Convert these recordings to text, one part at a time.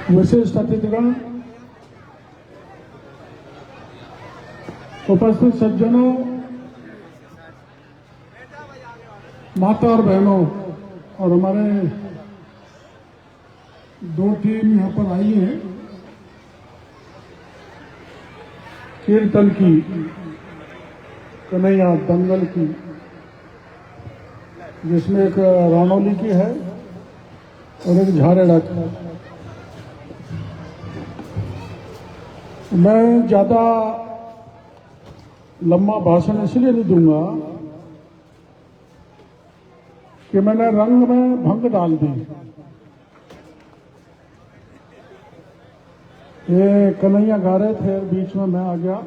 विशिष्ट अतिथिगण, उपस्थित सज्जनों, माता और बहनों और हमारे दो टीम यहाँ पर आई है कीर्तन की, कन्हैया दंगल की, जिसमें एक रानौली की है और एक झारेड़ा की। मैं ज्यादा लंबा भाषण इसलिए नहीं दूंगा कि मैंने रंग में भंग डाल दी। ये कन्हैया गा रहे थे, बीच में मैं आ गया।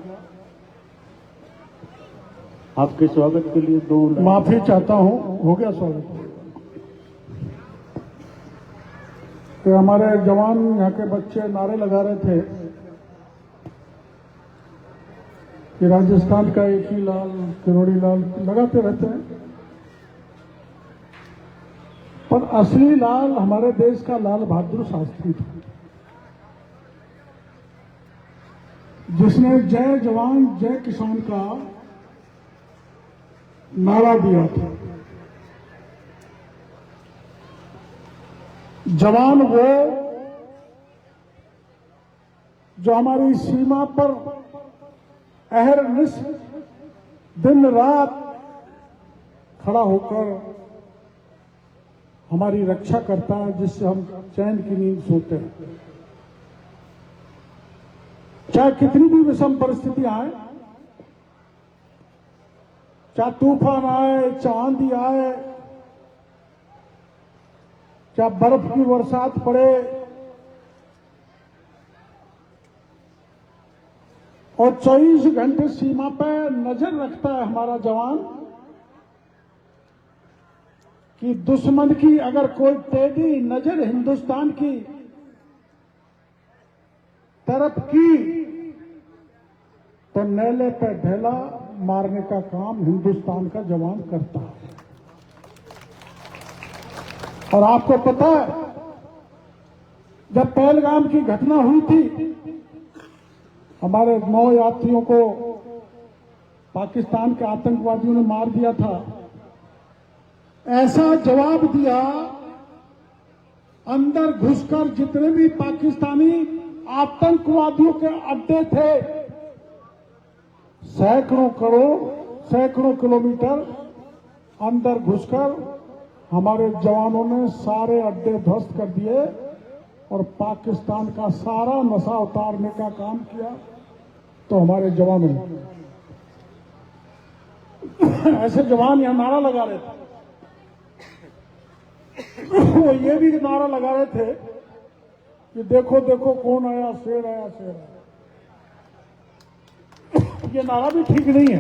आपके स्वागत के लिए दो माफी चाहता हूं, हो गया स्वागत। तो हमारे जवान यहाँ के बच्चे नारे लगा रहे थे कि राजस्थान का एक ही लाल, किरोड़ी लाल लगाते रहते हैं, पर असली लाल हमारे देश का लाल बहादुर शास्त्री था, जिसने जय जवान जय किसान का नारा दिया था। जवान वो जो हमारी सीमा पर अहरनिश दिन रात खड़ा होकर हमारी रक्षा करता है, जिससे हम चैन की नींद सोते हैं। चाहे कितनी भी विषम परिस्थितियां आए, चाहे तूफान आए, चाहे आंधी आए, चाहे बर्फ की बरसात पड़े, और 24 घंटे सीमा पर नजर रखता है हमारा जवान कि दुश्मन की अगर कोई टेढ़ी नजर हिंदुस्तान की तरफ की तो नेले पे ढेला मारने का काम हिंदुस्तान का जवान करता है। और आपको पता है, जब पहलगाम की घटना हुई थी, हमारे 9 यात्रियों को पाकिस्तान के आतंकवादियों ने मार दिया था, ऐसा जवाब दिया, अंदर घुसकर जितने भी पाकिस्तानी आतंकवादियों के अड्डे थे, सैकड़ों किलोमीटर अंदर घुसकर हमारे जवानों ने सारे अड्डे ध्वस्त कर दिए और पाकिस्तान का सारा नशा उतारने का काम किया। तो हमारे जवानों ने ऐसे जवान यहां नारा लगा रहे थे, वो ये भी नारा लगा रहे थे कि देखो देखो कौन आया, शेर आया, शेर आया। ये नारा भी ठीक नहीं है।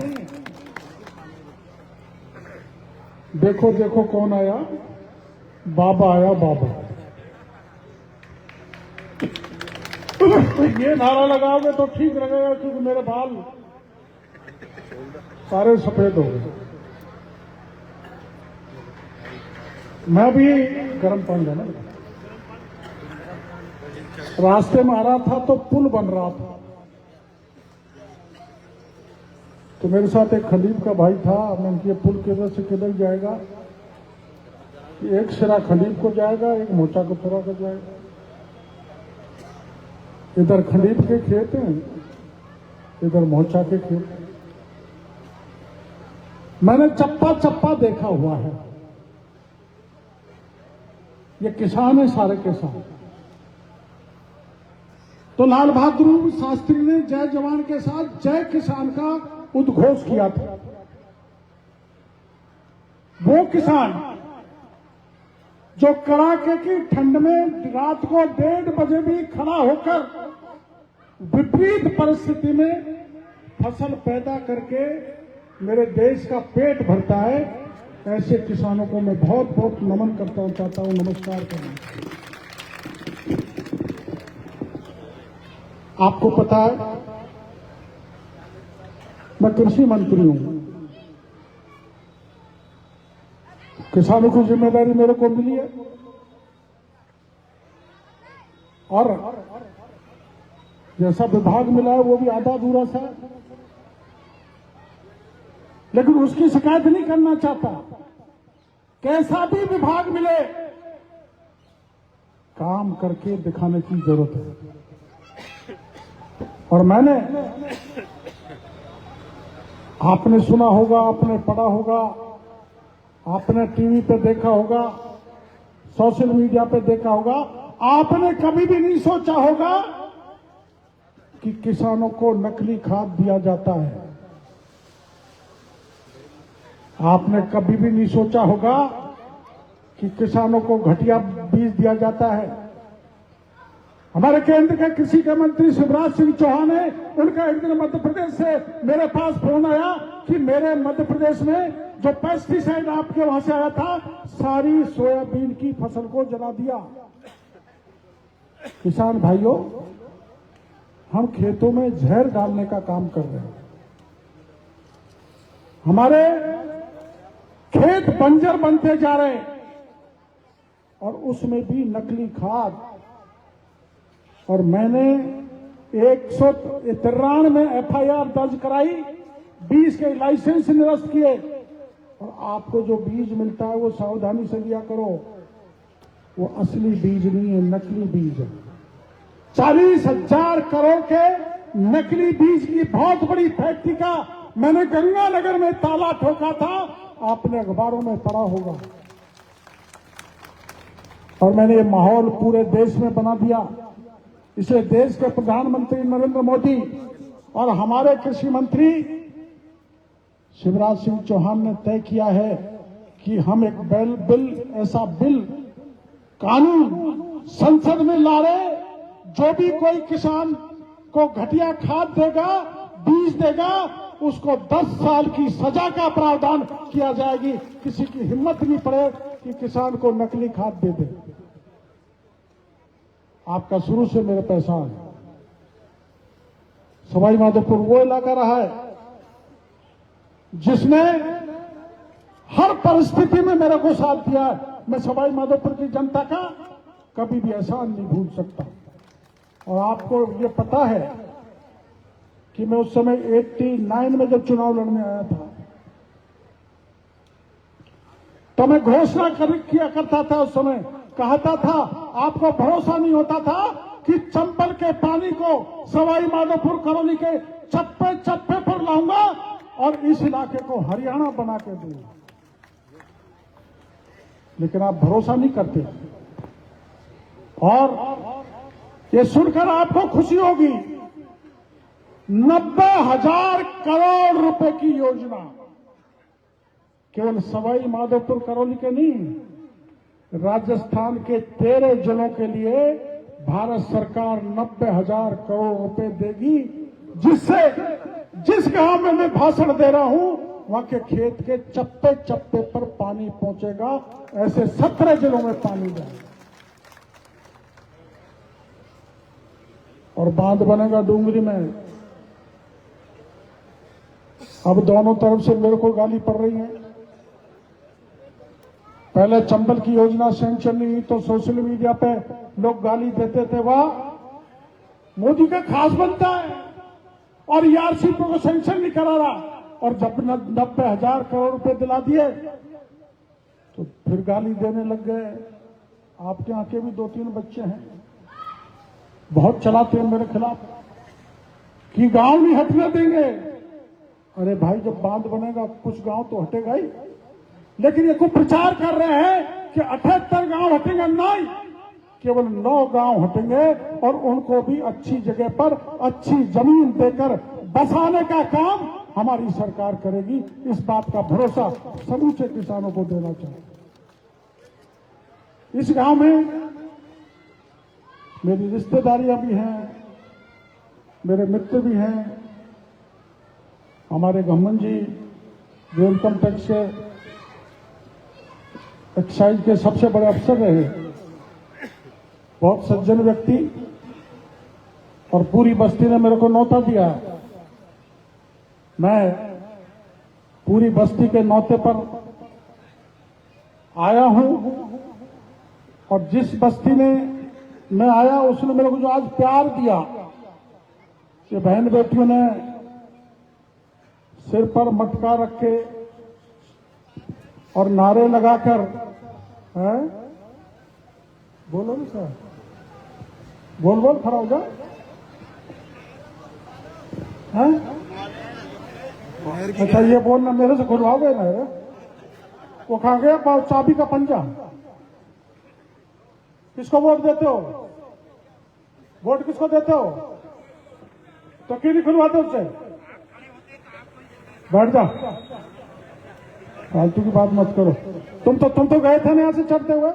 देखो देखो कौन आया, बाबा आया, बाबा। ये नारा लगाओगे तो ठीक लगेगा, क्योंकि मेरे बाल सारे सफेद हो गए। मैं भी गर्म पानी लेना, रास्ते में आ रहा था तो पुल बन रहा था, तो मेरे साथ एक खलीब का भाई था। मैंने ये पुल किधर से किधर जाएगा, एक सिरा खलीब को जाएगा, एक मोचा कपुरा को जाएगा। इधर खलीब के खेत हैं, इधर मोचा के खेत हैं। मैंने चप्पा चप्पा देखा हुआ है। ये किसान है, सारे किसान। तो लाल बहादुर शास्त्री ने जय जवान के साथ जय किसान का उद्घोष किया था। वो किसान जो कड़ाके की ठंड में रात को 1:30 बजे भी खड़ा होकर विपरीत परिस्थिति में फसल पैदा करके मेरे देश का पेट भरता है, ऐसे किसानों को मैं बहुत बहुत नमन करता हूं, चाहता हूं, नमस्कार करना। आपको पता है, मैं कृषि मंत्री हूं। किसानों की जिम्मेदारी मेरे को मिली है। और जैसा विभाग मिला है वो भी आधा अधूरा सा है, लेकिन उसकी शिकायत नहीं करना चाहता। कैसा भी विभाग मिले, काम करके दिखाने की जरूरत है। और मैंने, आपने सुना होगा, आपने पढ़ा होगा, आपने टीवी पे देखा होगा, सोशल मीडिया पे देखा होगा, आपने कभी भी नहीं सोचा होगा कि किसानों को नकली खाद दिया जाता है। आपने कभी भी नहीं सोचा होगा कि किसानों को घटिया बीज दिया जाता है। हमारे केंद्र के कृषि के मंत्री शिवराज सिंह चौहान है, उनका एक दिन मध्य प्रदेश से मेरे पास फोन आया कि मेरे मध्य प्रदेश में जो पेस्टिसाइड आपके वहां से आया था, सारी सोयाबीन की फसल को जला दिया। किसान भाइयों, हम खेतों में जहर डालने का काम कर रहे हैं। हमारे खेत बंजर बनते जा रहे हैं और उसमें भी नकली खाद। और मैंने 193 में एफआईआर दर्ज कराई, 20 के लाइसेंस निरस्त किए। और आपको जो बीज मिलता है वो सावधानी से लिया करो, वो असली बीज नहीं है, नकली बीज है। 40,000 करोड़ के नकली बीज की बहुत बड़ी फैक्ट्री का मैंने गंगानगर में ताला ठोका था, आपने अखबारों में पढ़ा होगा। और मैंने ये माहौल पूरे देश में बना दिया। इसे देश के प्रधानमंत्री नरेंद्र मोदी और हमारे कृषि मंत्री शिवराज सिंह चौहान ने तय किया है कि हम एक ऐसा बिल कानून संसद में ला रहे, जो भी कोई किसान को घटिया खाद देगा, बीज देगा, उसको 10 साल की सजा का प्रावधान किया जाएगी। किसी की हिम्मत नहीं पड़े कि किसान को नकली खाद दे दे। आपका शुरू से मेरे पैसा है। सवाई माधोपुर वो इलाका रहा है जिसने हर परिस्थिति में मेरे को साथ दिया है। मैं सवाई माधोपुर की जनता का कभी भी एहसान नहीं भूल सकता। और आपको ये पता है कि मैं उस समय 89 में जब चुनाव लड़ने आया था, तो मैं घोषणा किया करता था, उस समय कहता था, आपको भरोसा नहीं होता था कि चंबल के पानी को सवाई माधोपुर कॉलोनी के चप्पे चप्पे पर लाऊंगा और इस इलाके को हरियाणा बना के दूंगा। लेकिन आप भरोसा नहीं करते। और ये सुनकर आपको खुशी होगी, 90,000 करोड़ रुपए की योजना केवल सवाई माधोपुर कॉलोनी के नहीं, राजस्थान के 13 जिलों के लिए भारत सरकार 90,000 करोड़ रुपए देगी, जिससे जिस गांव में मैं भाषण दे रहा हूं वहां के खेत के चप्पे चप्पे पर पानी पहुंचेगा। ऐसे 17 जिलों में पानी जाएगा। और बांध बनेगा डूंगरी में। अब दोनों तरफ से मेरे को गाली पड़ रही है। पहले चंबल की योजना सैंक्शन नहीं हुई तो सोशल मीडिया पे लोग गाली देते थे, वाह मोदी का खास बनता है और ईआरसीपी को सैंक्शन नहीं करा रहा। और जब 90,000 करोड़ रुपए दिला दिए तो फिर गाली देने लग गए। आपके यहाँ के भी 2-3 बच्चे हैं, बहुत चलाते हैं मेरे खिलाफ कि गांव नहीं हटने देंगे। अरे भाई, जब बांध बनेगा कुछ गांव तो हटेगा ही। लेकिन ये को प्रचार कर रहे हैं कि 78 गांव हटेंगे, नहीं, केवल 9 गांव हटेंगे और उनको भी अच्छी जगह पर अच्छी जमीन देकर बसाने का काम हमारी सरकार करेगी। इस बात का भरोसा समूचे किसानों को देना चाहिए। इस गांव में मेरी रिश्तेदारियां भी हैं, मेरे मित्र भी हैं। हमारे गमन जी जो इनकम टैक्स के एक्साइज के सबसे बड़े अफसर रहे, बहुत सज्जन व्यक्ति, और पूरी बस्ती ने मेरे को न्योता दिया। मैं पूरी बस्ती के न्योते पर आया हूं और जिस बस्ती ने मैं आया, उसने मेरे को जो आज प्यार दिया, ये बहन बेटियों ने सिर पर मटका रख के और नारे लगाकर, है बोलो ना सर, बोल बोल खड़ा हो जा, हैं? अच्छा ये बोलना मेरे से खुलवाओगे ना? वो खा गया चाबी का पंजा। किसको वोट देते हो? वोट किसको देते हो? तो क्यों नहीं खुलवाते उससे? बैठ जा, फालतू की बात मत करो। तुम तो गए थे ना यहाँ से चढ़ते हुए।